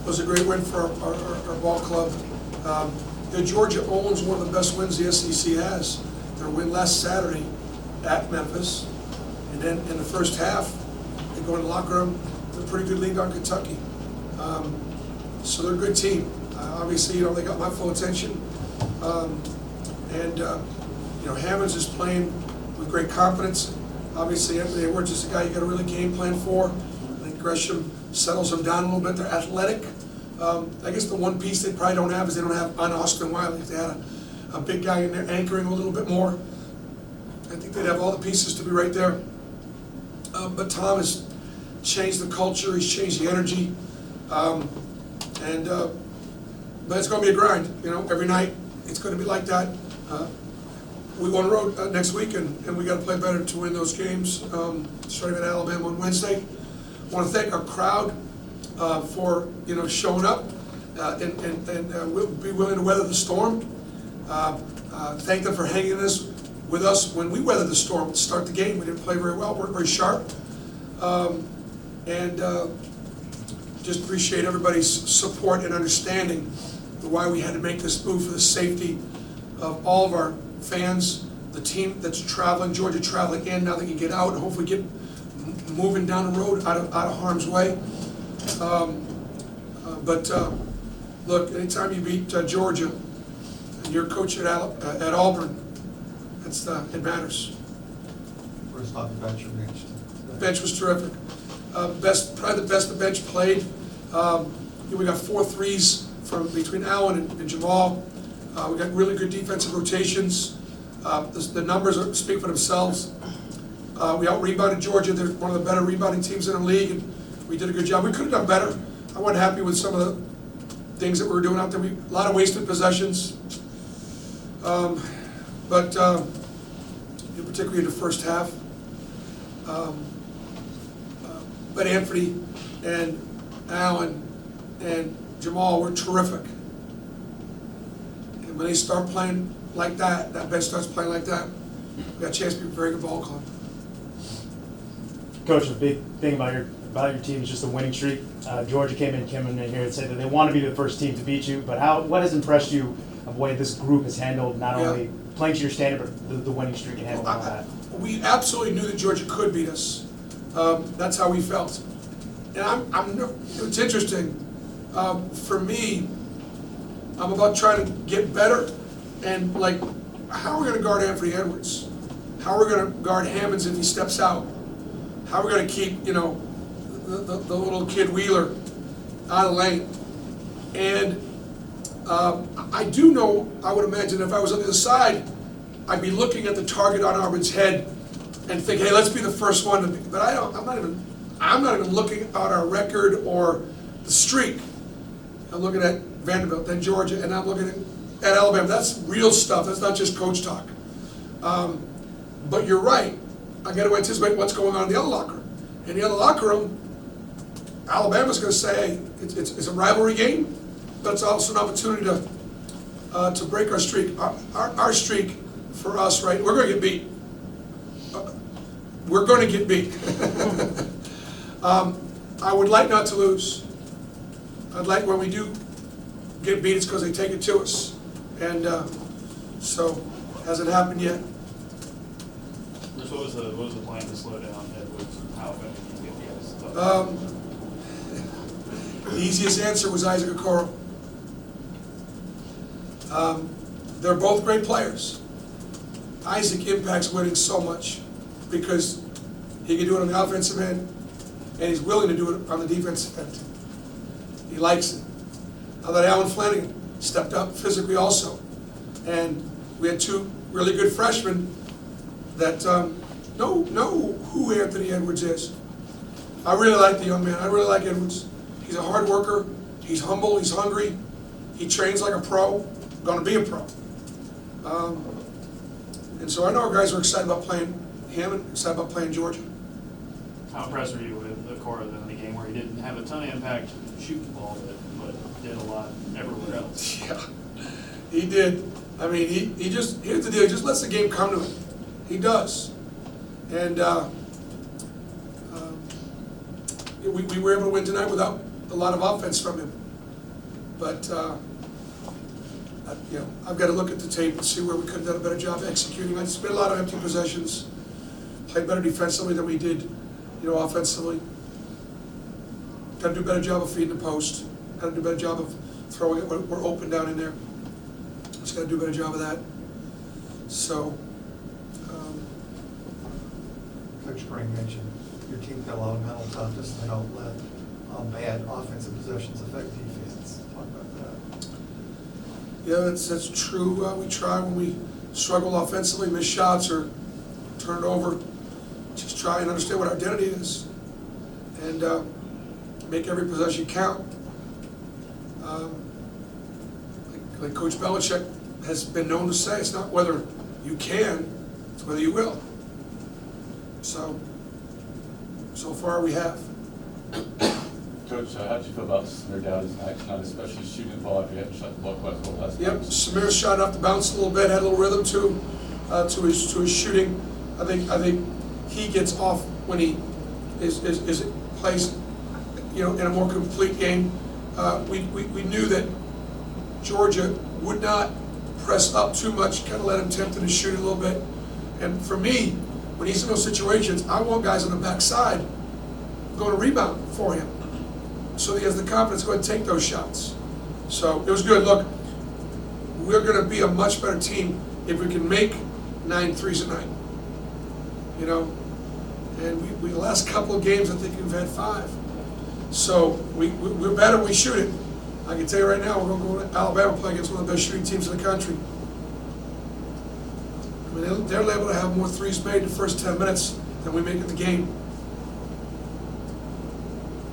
was a great win for our ball club. Georgia owns one of the best wins the SEC has. Their win last Saturday at Memphis. And then in the first half, they go in the locker room with a pretty good lead on Kentucky. So they're a good team. Obviously, they got my full attention. Hammonds is playing with great confidence. Obviously, Anthony Edwards is a guy you got to really game plan for. I think Gresham settles them down a little bit. They're athletic. I guess the one piece they probably don't have is they don't have on Austin Wiley. If they had a big guy in there anchoring a little bit more, I think they'd have all the pieces to be right there. But Tom has changed the culture. He's changed the energy. But it's going to be a grind. Every night it's going to be like that. We go on the road next week, and we got to play better to win those games. Starting at Alabama on Wednesday. I want to thank our crowd for showing up and we'll be willing to weather the storm. Thank them for hanging with us when we weathered the storm to start the game. We didn't play very well, weren't very sharp, and just appreciate everybody's support and understanding why we had to make this move for the safety of all of our fans, the team that's traveling, Georgia traveling in, now they can get out and hopefully get moving down the road out of harm's way. Look, anytime you beat Georgia and you're coach at Auburn, it matters. First off the bench or bench? The bench was terrific. Probably the best the bench played. We got 4 threes from between Allen and Jamal. We got really good defensive rotations. The numbers speak for themselves. We out-rebounded Georgia. They're one of the better rebounding teams in the league, and we did a good job. We could have done better. I wasn't happy with some of the things that we were doing out there. A lot of wasted possessions. Particularly in the first half. But Anthony and Allen and Jamal were terrific. And when they start playing like that bench starts playing like that, we got a chance to be a very good ball club. Coach, the big thing about your team is just the winning streak. Georgia came in here and said that they want to be the first team to beat you, but what has impressed you of the way this group has handled not only playing to your standard, but the winning streak and handling all that? We absolutely knew that Georgia could beat us. That's how we felt. And it's interesting. For me, I'm about trying to get better. And how are we going to guard Anthony Edwards? How are we going to guard Hammonds if he steps out? How are we going to keep, the little kid Wheeler out of the lane? And I do know, I would imagine if I was on the other side, I'd be looking at the target on Auburn's head and think, hey, let's be the first one to be. But I'm not even looking at our record or the streak. I'm looking at Vanderbilt, then Georgia, and I'm looking at Alabama. That's real stuff. That's not just coach talk. But you're right. I got to anticipate what's going on in the other locker room. In the other locker room, Alabama's going to say, hey, it's a rivalry game, but it's also an opportunity to break our streak. Our streak for us, right? We're going to get beat. We're going to get beat. I would like not to lose. I'd like when we do get beat, it's because they take it to us. And so, hasn't happened yet. What was the plan to slow down Edwards? How effective do you get the The easiest answer was Isaac Okoro. They're both great players. Isaac impacts winning so much because he can do it on the offensive end and he's willing to do it on the defensive end. He likes it. I thought Alan Flanagan stepped up physically also. And we had 2 really good freshmen that know who Anthony Edwards is. I really like the young man. I really like Edwards. He's a hard worker. He's humble. He's hungry. He trains like a pro. Going to be a pro. And so I know our guys are excited about playing Hammond, excited about playing Georgia. How impressed were you with Okoro in the game where he didn't have a ton of impact shooting the ball, but did a lot everywhere else? Yeah, he did. I mean, he just, here's the deal, he just lets the game come to him. He does. And we were able to win tonight without a lot of offense from him. But, you know, I've got to look at the tape and see where we could have done a better job executing. I spent a lot of empty possessions, played better defensively than we did, you know, offensively. Got to do a better job of feeding the post. Got to do a better job of throwing it. We're open down in there. Just got to do a better job of that. So, Coach Green mentioned your team got a lot of mental toughness and they don't let bad offensive possessions affect defense. Talk about that. yeah, that's true. We try when we struggle offensively, miss shots or turn it over. Just try and understand what our identity is, and make every possession count. Like Coach Belichick has been known to say, it's not whether you can, it's whether you will. So far we have. Coach, how did you feel about Samir Dowdy's action on especially shooting the ball after he hadn't shot the ball quite well last Yep, night? Samir shot off the bounce a little bit, had a little rhythm to his shooting. I think he gets off when he is placed, you know, in a more complete game. We knew that Georgia would not press up too much, kind of let him tempt him to shoot a little bit. And for me, when he's in those situations, I want guys on the backside going to rebound for him, so that he has the confidence to go ahead and take those shots. So it was good. Look, we're going to be a much better team if we can make 9 threes a night. You know, and we the last couple of games, I think we've had 5. So we're better when we shoot it. I can tell you right now, we're going to go to Alabama, play against one of the best shooting teams in the country. I mean, they're able to have more threes made in the first 10 minutes than we make in the game.